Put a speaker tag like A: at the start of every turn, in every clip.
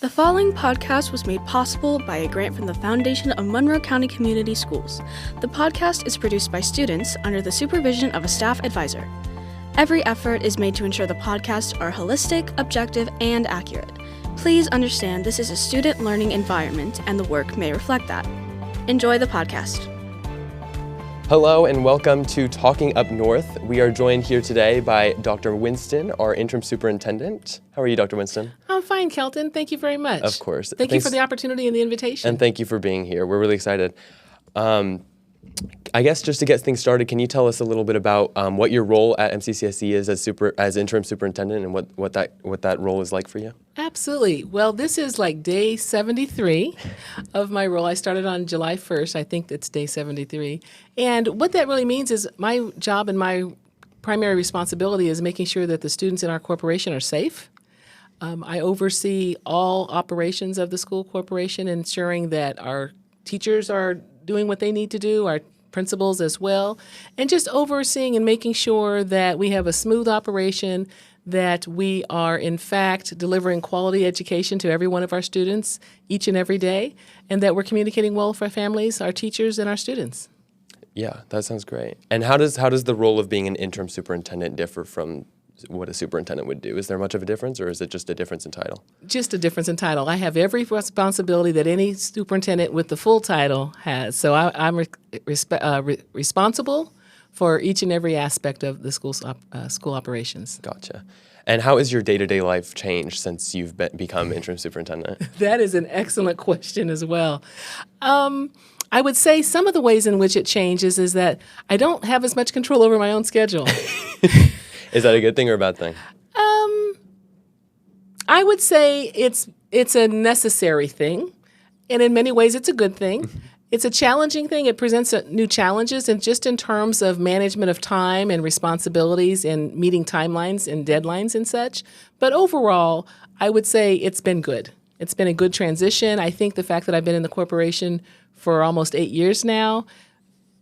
A: The following podcast was made possible by a grant from the Foundation of Monroe County Community Schools. The podcast is produced by students under the supervision of a staff advisor. Every effort is made to ensure the podcasts are holistic, objective, and accurate. Please understand this is a student learning environment and the work may reflect that. Enjoy the podcast.
B: Hello and welcome to Talking Up North. We are joined here today by Dr. Winston, our interim superintendent. How are you, Dr. Winston?
C: I'm fine, Kelton. Thank you very much.
B: Of course.
C: Thank you for the opportunity and the invitation.
B: And thank you for being here. We're really excited. I guess just to get things started, can you tell us a little bit about what your role at MCCSC is as interim superintendent and what that role is like for you?
C: Absolutely. Well, this is like day 73 of my role. I started on July 1st. I think that's day 73. And what that really means is my job and my primary responsibility is making sure that the students in our corporation are safe. I oversee all operations of the school corporation, ensuring that our teachers are doing what they need to do, our principals as well, and just overseeing and making sure that we have a smooth operation, that we are in fact delivering quality education to every one of our students each and every day, and that we're communicating well with our families, our teachers, and our students.
B: Yeah, that sounds great. And how does the role of being an interim superintendent differ from what a superintendent would do? Is there much of a difference, or is it just a difference in title?
C: Just a difference in title. I have every responsibility that any superintendent with the full title has. So I'm responsible for each and every aspect of the school operations.
B: Gotcha. And how has your day-to-day life changed since you've become interim superintendent?
C: That is an excellent question as well. I would say some of the ways in which it changes is that I don't have as much control over my own schedule.
B: Is that a good thing or a bad thing?
C: I would say it's a necessary thing, and in many ways it's a good thing. It's a challenging thing. It presents new challenges, and just in terms of management of time and responsibilities and meeting timelines and deadlines and such. But overall, I would say it's been good. It's been a good transition. I think the fact that I've been in the corporation for almost 8 years now,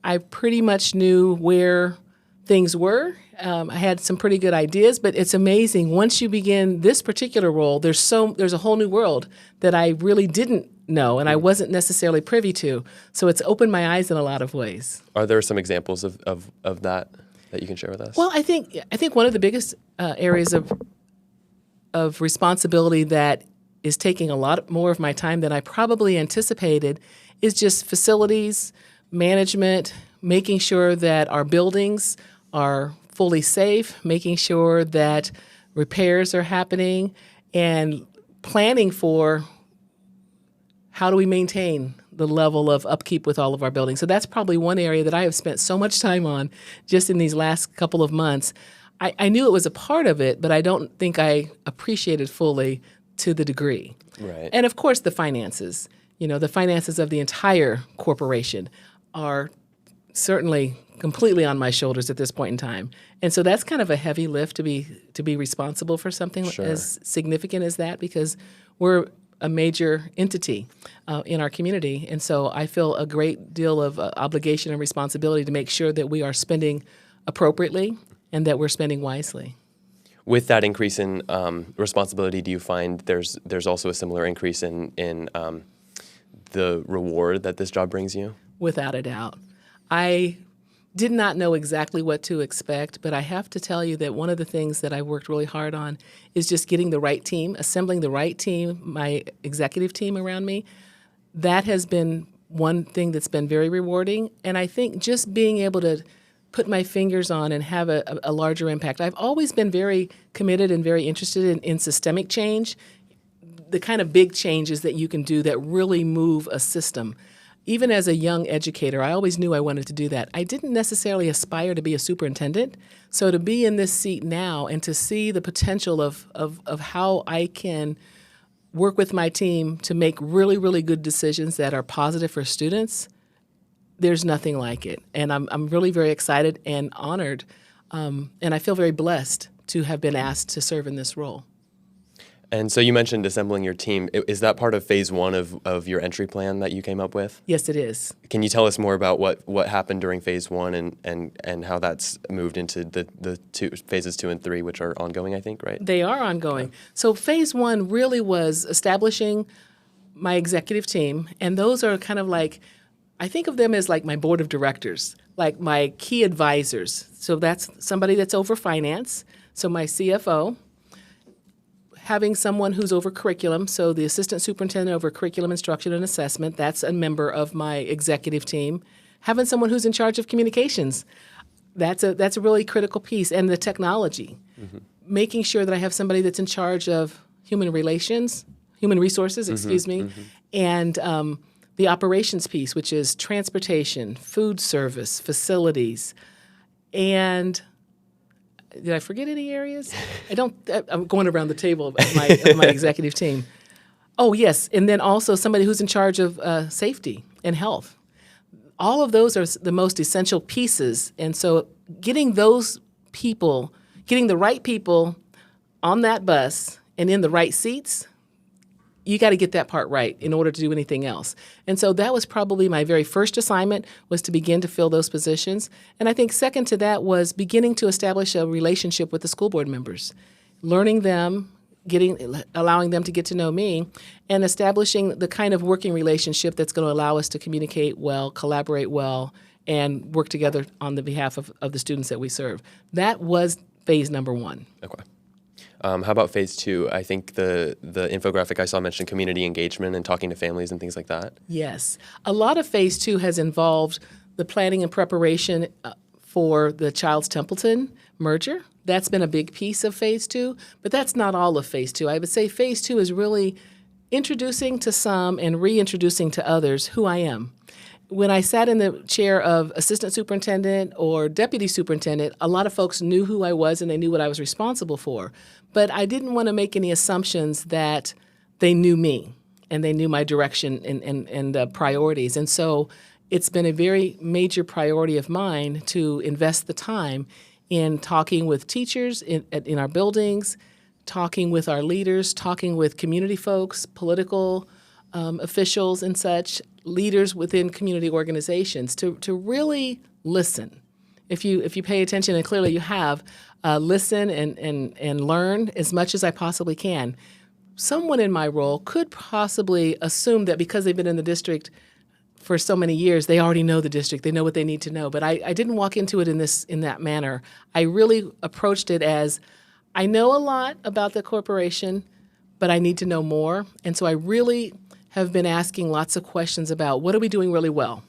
C: I pretty much knew where things were. I had some pretty good ideas, but it's amazing. Once you begin this particular role, there's a whole new world that I really didn't know and I wasn't necessarily privy to. So it's opened my eyes in a lot of ways.
B: Are there some examples of that you can share with us?
C: Well, I think one of the biggest areas of responsibility that is taking a lot more of my time than I probably anticipated is just facilities, management, making sure that our buildings are fully safe, making sure that repairs are happening, and planning for how do we maintain the level of upkeep with all of our buildings. So that's probably one area that I have spent so much time on just in these last couple of months. I knew it was a part of it, but I don't think I appreciated fully to the degree.
B: Right.
C: And of course, the finances. The finances of the entire corporation are certainly completely on my shoulders at this point in time. And so that's kind of a heavy lift to be responsible for something as significant as that, because we're a major entity in our community. And so I feel a great deal of obligation and responsibility to make sure that we are spending appropriately and that we're spending wisely.
B: With that increase in responsibility, do you find there's also a similar increase in the reward that this job brings you? Without
C: a doubt. I did not know exactly what to expect, but I have to tell you that one of the things that I worked really hard on is just getting the right team, assembling the right team, my executive team around me. That has been one thing that's been very rewarding, and I think just being able to put my fingers on and have a larger impact. I've always been very committed and very interested in systemic change, the kind of big changes that you can do that really move a system. Even as a young educator, I always knew I wanted to do that. I didn't necessarily aspire to be a superintendent. So to be in this seat now and to see the potential of how I can work with my team to make really, really good decisions that are positive for students, there's nothing like it. And I'm really very excited and honored, and I feel very blessed to have been asked to serve in this role.
B: And so you mentioned assembling your team. Is that part of phase one of your entry plan that you came up with?
C: Yes, it is.
B: Can you tell us more about what happened during phase one and how that's moved into the phases 2 and 3, which are ongoing, I think, right?
C: They are ongoing. Okay. So phase 1 really was establishing my executive team, and those are kind of like, I think of them as like my board of directors, like my key advisors. So that's somebody that's over finance, so my CFO, having someone who's over curriculum, so the assistant superintendent over curriculum instruction and assessment, that's a member of my executive team. Having someone who's in charge of communications, that's a really critical piece, and the technology. Mm-hmm. Making sure that I have somebody that's in charge of human resources, and the operations piece, which is transportation, food service, facilities, and did I forget any areas? I'm going around the table of my executive team. Oh, yes. And then also somebody who's in charge of safety and health. All of those are the most essential pieces. And so getting the right people on that bus and in the right seats, you got to get that part right in order to do anything else. And so that was probably my very first assignment, was to begin to fill those positions. And I think second to that was beginning to establish a relationship with the school board members, learning them, allowing them to get to know me, and establishing the kind of working relationship that's going to allow us to communicate well, collaborate well, and work together on the behalf of the students that we serve. That was phase number 1.
B: Okay. How about phase 2? I think the infographic I saw mentioned community engagement and talking to families and things like that.
C: Yes. A lot of phase 2 has involved the planning and preparation for the Childs Templeton merger. That's been a big piece of phase 2, but that's not all of phase 2. I would say phase 2 is really introducing to some and reintroducing to others who I am. When I sat in the chair of assistant superintendent or deputy superintendent, a lot of folks knew who I was and they knew what I was responsible for. But I didn't want to make any assumptions that they knew me and they knew my direction and priorities. And so it's been a very major priority of mine to invest the time in talking with teachers in our buildings, talking with our leaders, talking with community folks, political officials and such, leaders within community organizations to really listen. If you pay attention, and clearly you have, listen and learn as much as I possibly can. Someone in my role could possibly assume that because they've been in the district for so many years, they already know the district, they know what they need to know. But I didn't walk into it in that manner. I really approached it as, I know a lot about the corporation, but I need to know more. And so I really have been asking lots of questions about what are we doing really well?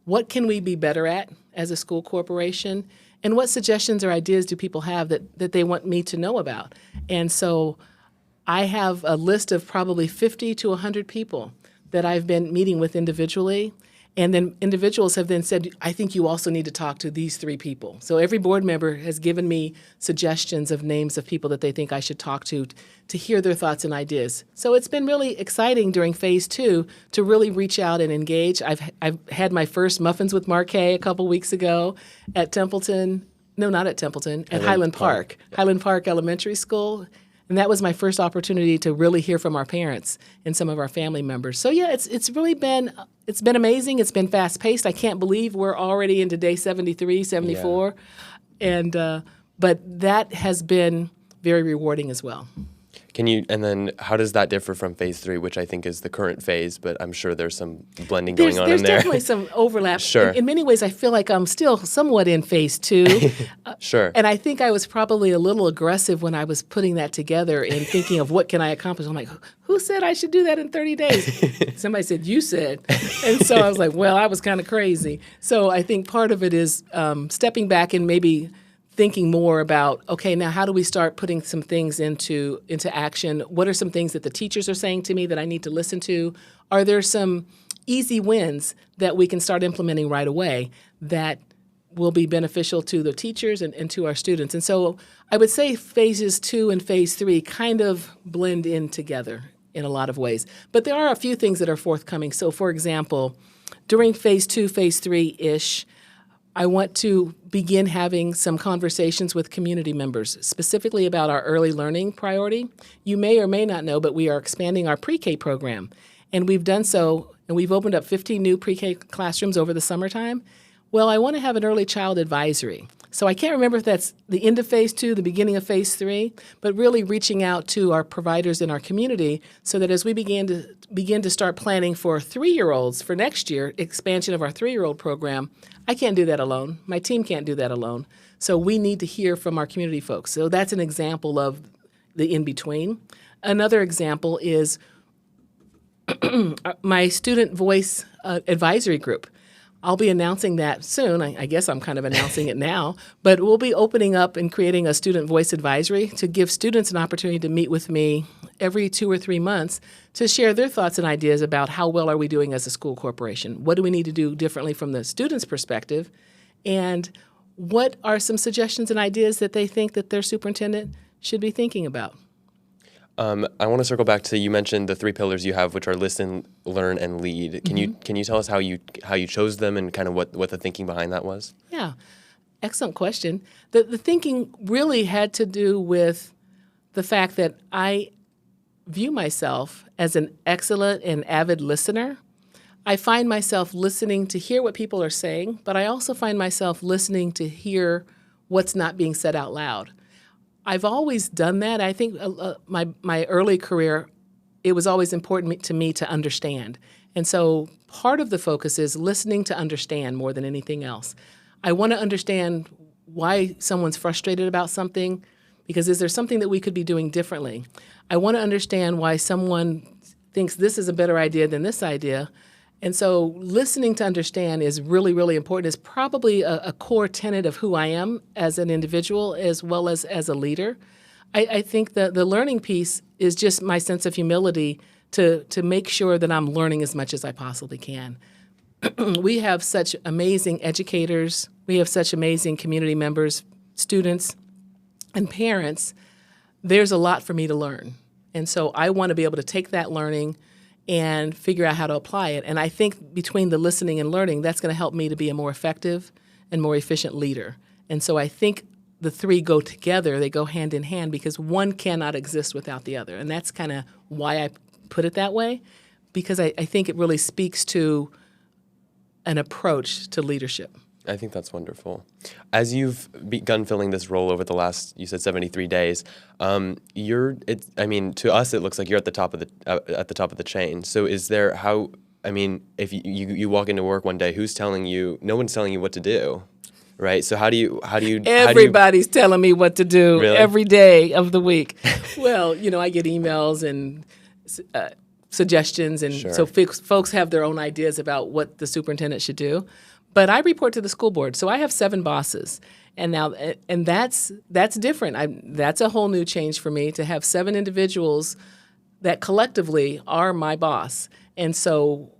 C: What can we be better at as a school corporation? And what suggestions or ideas do people have that they want me to know about? And so I have a list of probably 50 to 100 people that I've been meeting with individually. And then individuals have then said, I think you also need to talk to these 3 people. So every board member has given me suggestions of names of people that they think I should talk to hear their thoughts and ideas. So it's been really exciting during phase 2 to really reach out and engage. I've had my first Muffins with Markay a couple weeks ago at Templeton. No, not at Templeton, at Highland Park. Highland Park Elementary School. And that was my first opportunity to really hear from our parents and some of our family members. So yeah, it's really been amazing. It's been fast paced. I can't believe we're already into day 73, 74. Yeah. And but that has been very rewarding as well.
B: And then how does that differ from phase 3, which I think is the current phase, but I'm sure there's some blending going on in there.
C: There's definitely some overlap.
B: Sure.
C: In many ways, I feel like I'm still somewhat in phase 2.
B: Sure.
C: And I think I was probably a little aggressive when I was putting that together and thinking of what can I accomplish. I'm like, who said I should do that in 30 days? Somebody said, you said. And so I was like, well, I was kind of crazy. So I think part of it is stepping back and maybe thinking more about, okay, now how do we start putting some things into action? What are some things that the teachers are saying to me that I need to listen to? Are there some easy wins that we can start implementing right away that will be beneficial to the teachers and to our students? And so I would say phases 2 and phase 3 kind of blend in together in a lot of ways. But there are a few things that are forthcoming. So for example, during phase 2, phase 3-ish, I want to begin having some conversations with community members, specifically about our early learning priority. You may or may not know, but we are expanding our pre-K program. And we've done so, and we've opened up 15 new pre-K classrooms over the summertime. Well, I want to have an early child advisory. So I can't remember if that's the end of phase 2, the beginning of phase 3, but really reaching out to our providers in our community so that as we begin to start planning for 3-year-olds for next year, expansion of our 3-year-old program, I can't do that alone. My team can't do that alone. So we need to hear from our community folks. So that's an example of the in-between. Another example is my student voice advisory group. I'll be announcing that soon. I guess I'm kind of announcing it now. But we'll be opening up and creating a student voice advisory to give students an opportunity to meet with me every 2 or 3 months to share their thoughts and ideas about how well are we doing as a school corporation. What do we need to do differently from the student's perspective? And what are some suggestions and ideas that they think that their superintendent should be thinking about?
B: I want to circle back to, you mentioned the 3 pillars you have, which are listen, learn, and lead. Can you tell us how you chose them and kind of what the thinking behind that was?
C: Yeah, excellent question. The thinking really had to do with the fact that I view myself as an excellent and avid listener. I find myself listening to hear what people are saying, but I also find myself listening to hear what's not being said out loud. I've always done that. I think my early career, it was always important to me to understand. And so part of the focus is listening to understand more than anything else. I want to understand why someone's frustrated about something, because is there something that we could be doing differently? I want to understand why someone thinks this is a better idea than this idea. And so listening to understand is really, really important. It's probably a core tenet of who I am as an individual as well as a leader. I think that the learning piece is just my sense of humility to make sure that I'm learning as much as I possibly can. We have such amazing educators. We have such amazing community members, students, and parents. There's a lot for me to learn. And so I want to be able to take that learning and figure out how to apply it. And I think between the listening and learning, that's going to help me to be a more effective and more efficient leader. And so I think the 3 go together, they go hand in hand because one cannot exist without the other. And that's kind of why I put it that way, because I think it really speaks to an approach to leadership.
B: I think that's wonderful. As you've begun filling this role over the last, you said 73 days, to us it looks like you're at the top of the chain. So is there if you walk into work one day, who's telling you? No one's telling you what to do, right? So how do you?
C: Everybody's telling me what to do
B: Really?
C: every day of the week. Well, I get emails and suggestions, and
B: Sure.
C: so folks have their own ideas about what the superintendent should do. But I report to the school board, so I have 7 bosses, and that's different. That's a whole new change for me to have 7 individuals that collectively are my boss. And so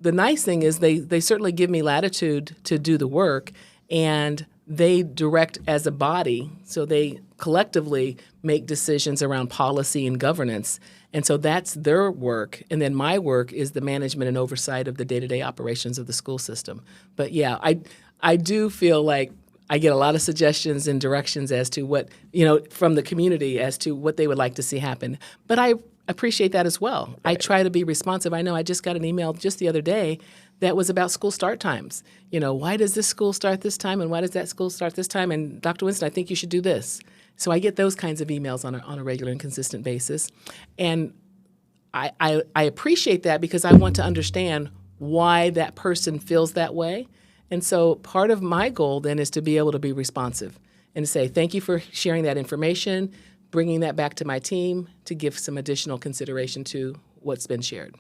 C: the nice thing is they certainly give me latitude to do the work, and they direct as a body, so they collectively make decisions around policy and governance. And so that's their work. And then my work is the management and oversight of the day-to-day operations of the school system. But yeah, I do feel like I get a lot of suggestions and directions as to what, from the community as to what they would like to see happen. But I appreciate that as well. Right. I try to be responsive. I know I just got an email just the other day that was about school start times. Why does this school start this time and why does that school start this time? And Dr. Winston, I think you should do this. So I get those kinds of emails on a regular and consistent basis. And I appreciate that because I want to understand why that person feels that way. And so part of my goal then is to be able to be responsive and to say, thank you for sharing that information, bringing that back to my team to give some additional consideration to what's been shared.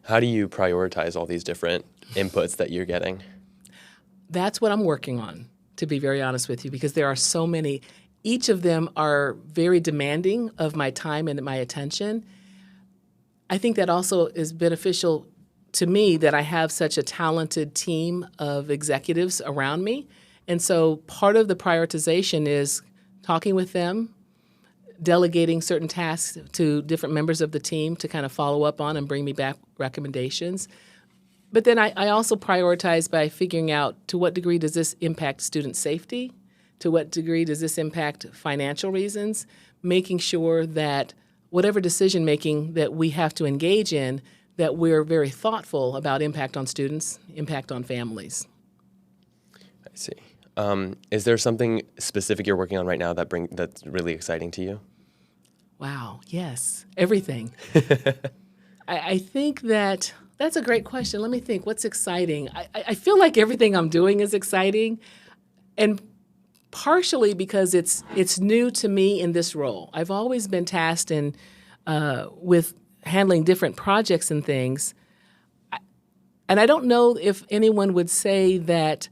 B: How do you prioritize all these different inputs that you're getting?
C: That's what I'm working on, to be very honest with you, because there are so many. Each of them are very demanding of my time and my attention. I think that also is beneficial to me that I have such a talented team of executives around me. And so part of the prioritization is talking with them, delegating certain tasks to different members of the team to kind of follow up on and bring me back recommendations. But then I also prioritize by figuring out to what degree does this impact student safety? To what degree does this impact financial reasons? Making sure that whatever decision making that we have to engage in, that we're very thoughtful about impact on students, impact on families.
B: I see. Is there something specific you're working on right now that's really exciting to you?
C: Wow, yes, everything. I think that's a great question. Let me think, what's exciting? I feel like everything I'm doing is exciting, and partially because it's new to me in this role. I've always been tasked with handling different projects and things, and I don't know if anyone would say that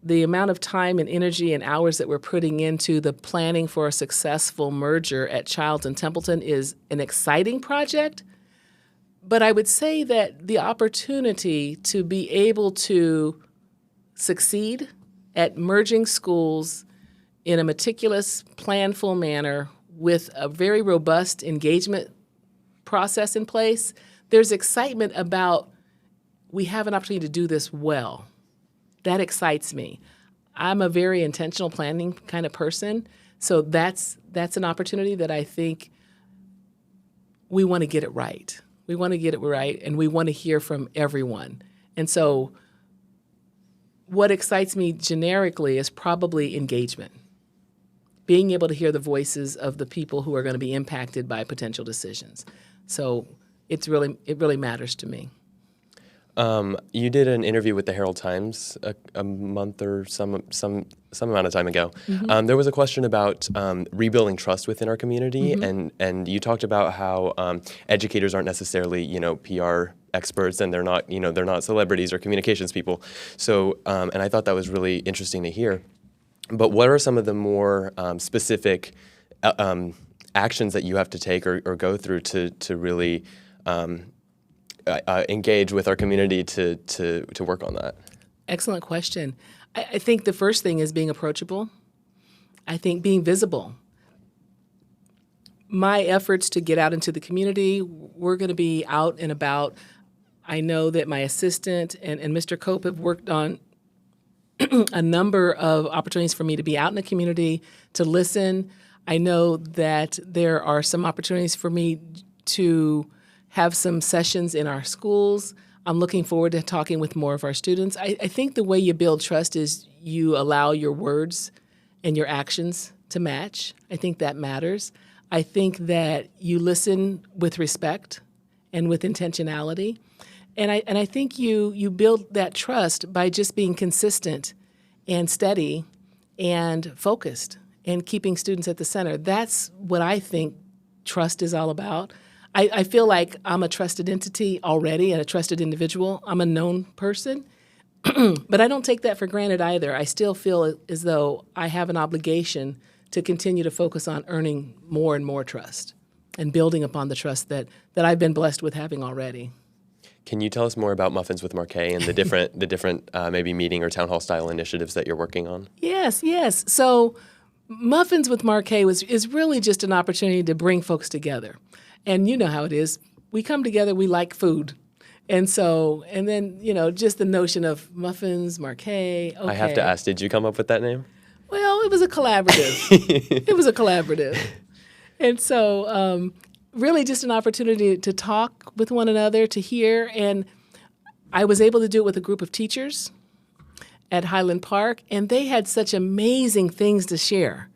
C: the amount of time and energy and hours that we're putting into the planning for a successful merger at Childs and Templeton is an exciting project. But I would say that the opportunity to be able to succeed at merging schools in a meticulous, planful manner with a very robust engagement process in place, there's excitement about we have an opportunity to do this well. That excites me. I'm a very intentional planning kind of person, so that's an opportunity that I think we want to get it right. We want to get it right, and we want to hear from everyone. And so what excites me generically is probably engagement, being able to hear the voices of the people who are going to be impacted by potential decisions. So it really matters to me.
B: You did an interview with the Herald Times a month or some amount of time ago. Mm-hmm. There was a question about rebuilding trust within our community, mm-hmm. and you talked about how educators aren't necessarily PR experts, and they're not celebrities or communications people. So, and I thought that was really interesting to hear. But what are some of the more specific actions that you have to take or go through to really engage with our community to work on that?
C: Excellent question. I think the first thing is being approachable. I think being visible. My efforts to get out into the community, we're going to be out and about. I know that my assistant and Mr. Cope have worked on a number of opportunities for me to be out in the community, to listen. I know that there are some opportunities for me to have some sessions in our schools. I'm looking forward to talking with more of our students. I think the way you build trust is you allow your words and your actions to match. I think that matters. I think that you listen with respect and with intentionality. And I think you build that trust by just being consistent and steady and focused and keeping students at the center. That's what I think trust is all about. I feel like I'm a trusted entity already and a trusted individual. I'm a known person, but I don't take that for granted either. I still feel as though I have an obligation to continue to focus on earning more and more trust and building upon the trust that I've been blessed with having already.
B: Can you tell us more about Muffins with Markay and the different maybe meeting or town hall style initiatives that you're working on? Yes.
C: So Muffins with Markay is really just an opportunity to bring folks together. And you know how it is. We come together, we like food. And then, just the notion of muffins, Markay. Okay.
B: I have to ask, did you come up with that name?
C: Well, it was a collaborative. And so really just an opportunity to talk with one another, to hear. And I was able to do it with a group of teachers at Highland Park, and they had such amazing things to share.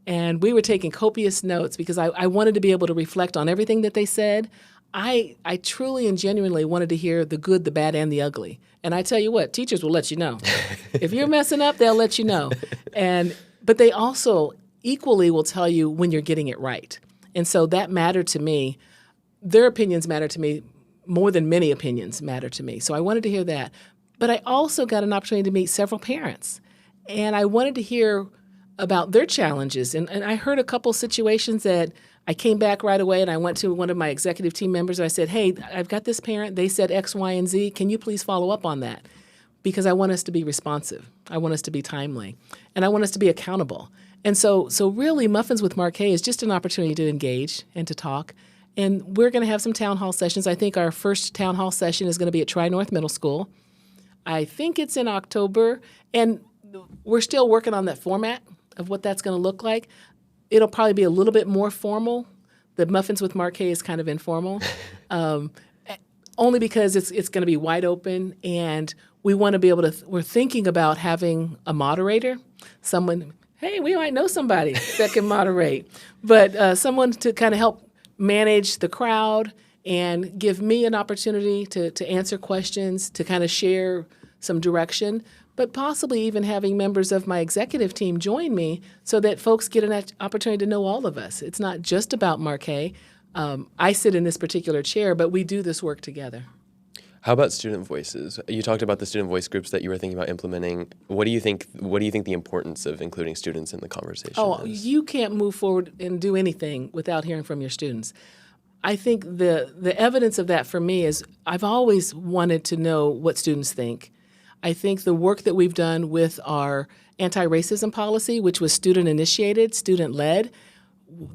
C: And we were taking copious notes because I wanted to be able to reflect on everything that they said. I truly and genuinely wanted to hear the good, the bad, and the ugly. And I tell you what, teachers will let you know. If you're messing up, they'll let you know. But they also equally will tell you when you're getting it right. And so that mattered to me. Their opinions matter to me more than many opinions matter to me. So I wanted to hear that. But I also got an opportunity to meet several parents. And I wanted to hear about their challenges. And I heard a couple situations that I came back right away and I went to one of my executive team members and I said, hey, I've got this parent. They said X, Y, and Z. Can you please follow up on that? Because I want us to be responsive. I want us to be timely. And I want us to be accountable. And so really, Muffins with Markay is just an opportunity to engage and to talk. And we're going to have some town hall sessions. I think our first town hall session is going to be at Tri-North Middle School. I think it's in October, and we're still working on that format of what that's going to look like. It'll probably be a little bit more formal. The Muffins with Markay is kind of informal, only because it's going to be wide open, and we want to be able to, we're thinking about having a moderator, someone, hey, we might know somebody that can moderate, but someone to kind of help manage the crowd and give me an opportunity to answer questions, to kind of share some direction, but possibly even having members of my executive team join me so that folks get an opportunity to know all of us. It's not just about Markay. I sit in this particular chair, but we do this work together.
B: How about student voices? You talked about the student voice groups that you were thinking about implementing. What do you think the importance of including students in the conversation is?
C: You can't move forward and do anything without hearing from your students. I think the evidence of that for me is I've always wanted to know what students think. I think the work that we've done with our anti-racism policy, which was student-initiated, student-led,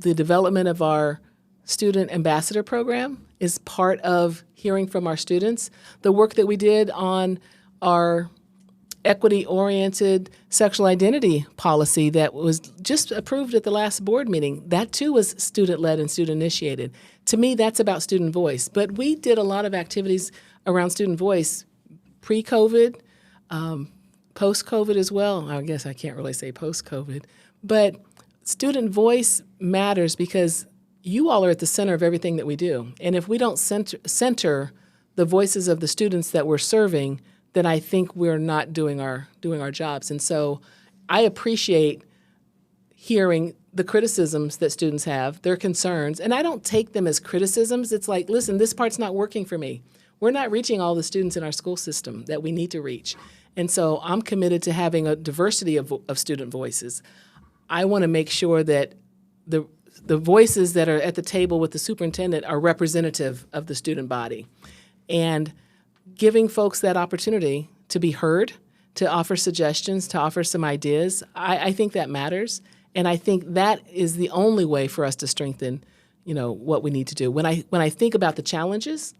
C: the development of our student ambassador program is part of hearing from our students. The work that we did on our equity-oriented sexual identity policy that was just approved at the last board meeting, that too was student-led and student-initiated. To me, that's about student voice. But we did a lot of activities around student voice pre-COVID, post-COVID as well. I guess I can't really say post-COVID. But student voice matters because you all are at the center of everything that we do. And if we don't center the voices of the students that we're serving, then I think we're not doing our jobs. And so I appreciate hearing the criticisms that students have, their concerns, and I don't take them as criticisms. It's like, listen, this part's not working for me. We're not reaching all the students in our school system that we need to reach. And so I'm committed to having a diversity of student voices. I want to make sure that the voices that are at the table with the superintendent are representative of the student body. And giving folks that opportunity to be heard, to offer suggestions, to offer some ideas, I think that matters. And I think that is the only way for us to strengthen, what we need to do. When I think about the challenges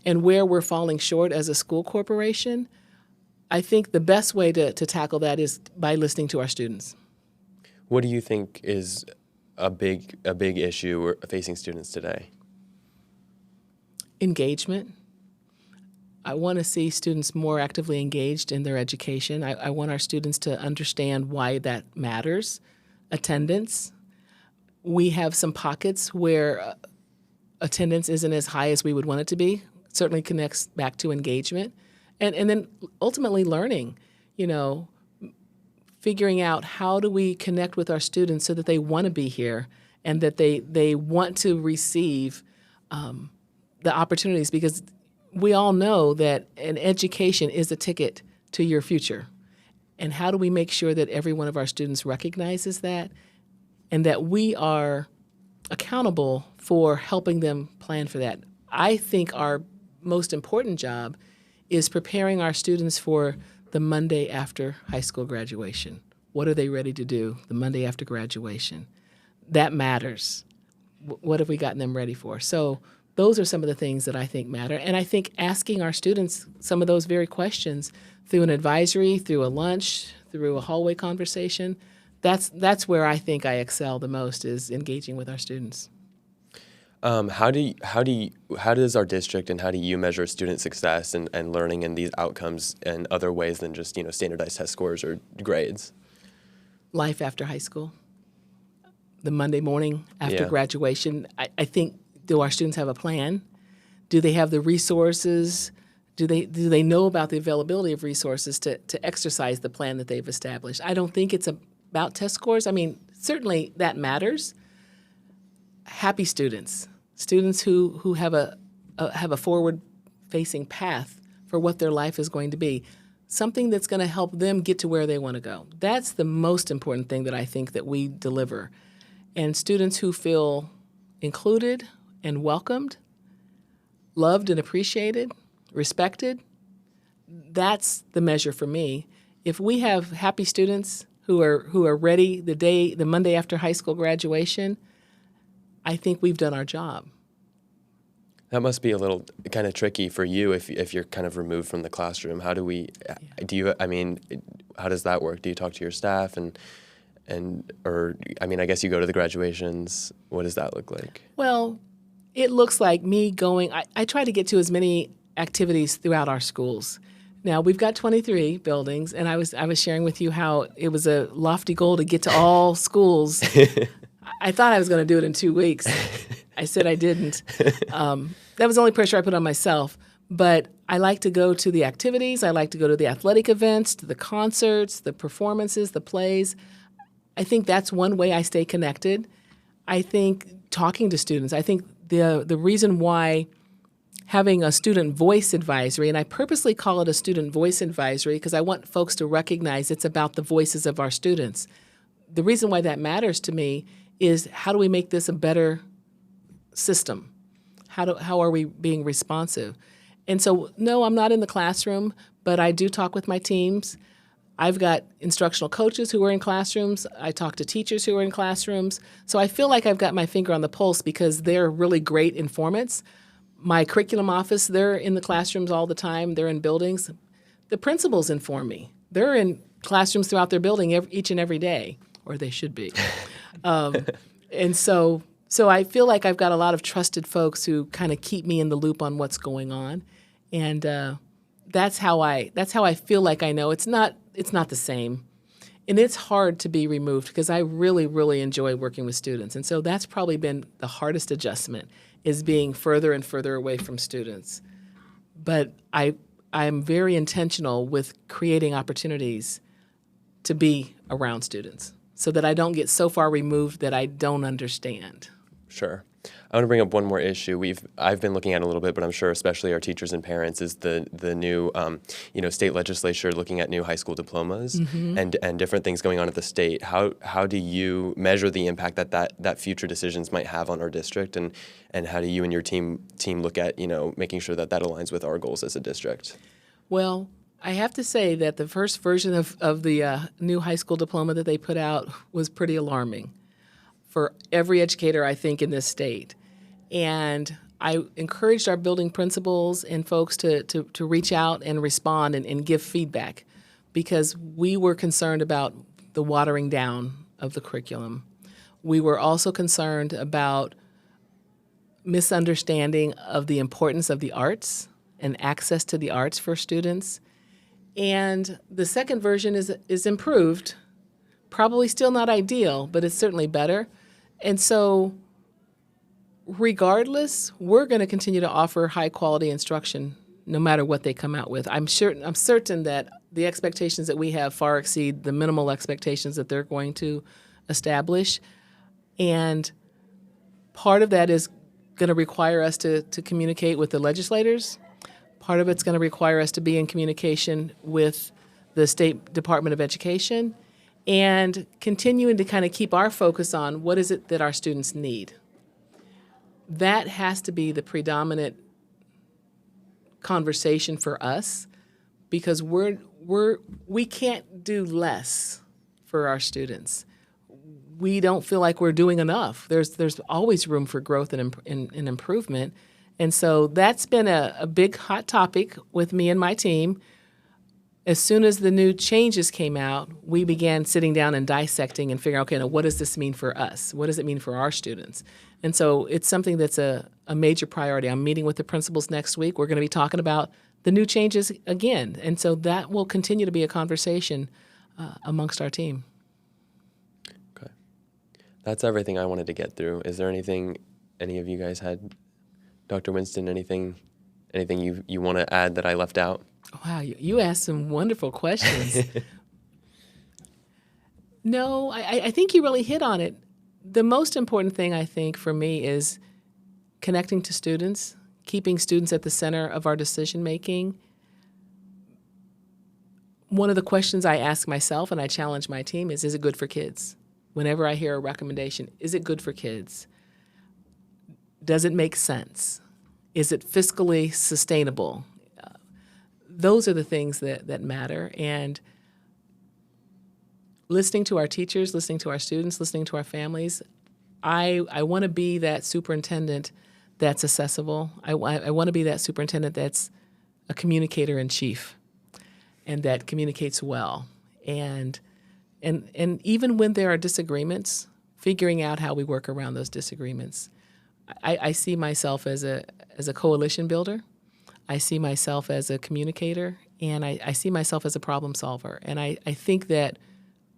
C: and where we're falling short as a school corporation, I think the best way to tackle that is by listening to our students.
B: What do you think is a big issue facing students today?
C: Engagement. I want to see students more actively engaged in their education. I want our students to understand why that matters. Attendance. We have some pockets where attendance isn't as high as we would want it to be. It certainly connects back to engagement. And then ultimately learning, figuring out how do we connect with our students so that they want to be here and that they want to receive the opportunities, because we all know that an education is a ticket to your future. And how do we make sure that every one of our students recognizes that and that we are accountable for helping them plan for that? I think our most important job is preparing our students for the Monday after high school graduation. What are they ready to do the Monday after graduation? That matters. What have we gotten them ready for? So those are some of the things that I think matter. And I think asking our students some of those very questions through an advisory, through a lunch, through a hallway conversation, that's where I think I excel the most, is engaging with our students.
B: How does our district and how do you measure student success and learning and these outcomes in other ways than just standardized test scores or grades?
C: Life after high school, the Monday morning after graduation. I think, do our students have a plan? Do they have the resources? Do they know about the availability of resources to exercise the plan that they've established? I don't think it's about test scores. I mean, certainly that matters. Happy students who have a forward-facing path for what their life is going to be, something that's going to help them get to where they want to go. That's the most important thing that I think that we deliver. And students who feel included and welcomed, loved and appreciated, respected, that's the measure for me. If we have happy students who are ready the Monday after high school graduation, I think we've done our job.
B: That must be a little kind of tricky for you if you're kind of removed from the classroom. How how does that work? Do you talk to your staff or I guess you go to the graduations. What does that look like?
C: Well, it looks like me going, I try to get to as many activities throughout our schools. Now, we've got 23 buildings, and I was sharing with you how it was a lofty goal to get to all schools. I thought I was going to do it in 2 weeks. I said I didn't. That was the only pressure I put on myself. But I like to go to the activities. I like to go to the athletic events, to the concerts, the performances, the plays. I think that's one way I stay connected. I think talking to students. I think the reason why having a student voice advisory, and I purposely call it a student voice advisory because I want folks to recognize it's about the voices of our students. The reason why that matters to me is how do we make this a better system? How are we being responsive? And so, no, I'm not in the classroom, but I do talk with my teams. I've got instructional coaches who are in classrooms. I talk to teachers who are in classrooms. So I feel like I've got my finger on the pulse because they're really great informants. My curriculum office, they're in the classrooms all the time. They're in buildings. The principals inform me. They're in classrooms throughout their building each and every day, or they should be. And so I feel like I've got a lot of trusted folks who kind of keep me in the loop on what's going on, and that's how I feel like I know. It's not the same, and it's hard to be removed because I really, really enjoy working with students, and so that's probably been the hardest adjustment is being further and further away from students. But I'm very intentional with creating opportunities to be around students so that I don't get so far removed that I don't understand.
B: Sure. I want to bring up one more issue. I've been looking at it a little bit, but I'm sure especially our teachers and parents is the new state legislature looking at new high school diplomas and different things going on at the state. How do you measure the impact that future decisions might have on our district, and how do you and your team look at making sure that aligns with our goals as a district?
C: Well, I have to say that the first version of the new high school diploma that they put out was pretty alarming for every educator, I think, in this state. And I encouraged our building principals and folks to reach out and respond and give feedback because we were concerned about the watering down of the curriculum. We were also concerned about misunderstanding of the importance of the arts and access to the arts for students. And the second version is improved, probably still not ideal, but it's certainly better. And so regardless, we're going to continue to offer high-quality instruction no matter what they come out with. I'm certain that the expectations that we have far exceed the minimal expectations that they're going to establish. And part of that is going to require us to communicate with the legislators. Part of it's going to require us to be in communication with the State Department of Education and continuing to kind of keep our focus on what is it that our students need. That has to be the predominant conversation for us because we can't do less for our students. We don't feel like we're doing enough. There's always room for growth and improvement. And so that's been a big hot topic with me and my team. As soon as the new changes came out, we began sitting down and dissecting and figuring, okay, now what does this mean for us? What does it mean for our students? And so it's something that's a major priority. I'm meeting with the principals next week. We're going to be talking about the new changes again. And so that will continue to be a conversation amongst our team.
B: Okay. That's everything I wanted to get through. Is there anything any of you guys had? Dr. Winston, anything you want to add that I left out?
C: Wow, you asked some wonderful questions. No, I think you really hit on it. The most important thing, I think, for me is connecting to students, keeping students at the center of our decision-making. One of the questions I ask myself and I challenge my team is it good for kids? Whenever I hear a recommendation, is it good for kids? Does it make sense? Is it fiscally sustainable? Those are the things that matter. And listening to our teachers, listening to our students, listening to our families, I want to be that superintendent that's accessible. I want to be that superintendent that's a communicator in chief and that communicates well. And even when there are disagreements, figuring out how we work around those disagreements. I see myself as a coalition builder. I see myself as a communicator, and I see myself as a problem solver. And I think that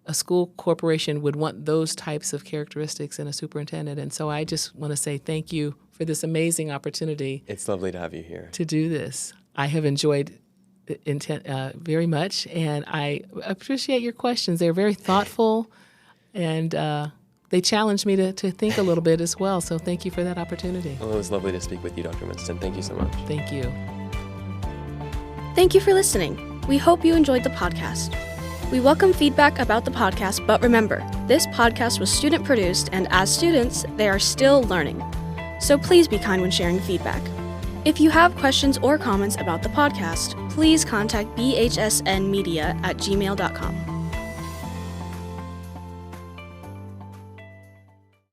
C: a school corporation would want those types of characteristics in a superintendent. And so I just want to say thank you for this amazing opportunity.
B: It's lovely to have you here.
C: To do this. I have enjoyed it very much, and I appreciate your questions. They're very thoughtful, and they challenged me to think a little bit as well. So thank you for that opportunity.
B: Well, it was lovely to speak with you, Dr. Winston. Thank you so much.
C: Thank you.
A: Thank you for listening. We hope you enjoyed the podcast. We welcome feedback about the podcast, but remember, this podcast was student produced, and as students, they are still learning. So please be kind when sharing feedback. If you have questions or comments about the podcast, please contact bhsnmedia@gmail.com.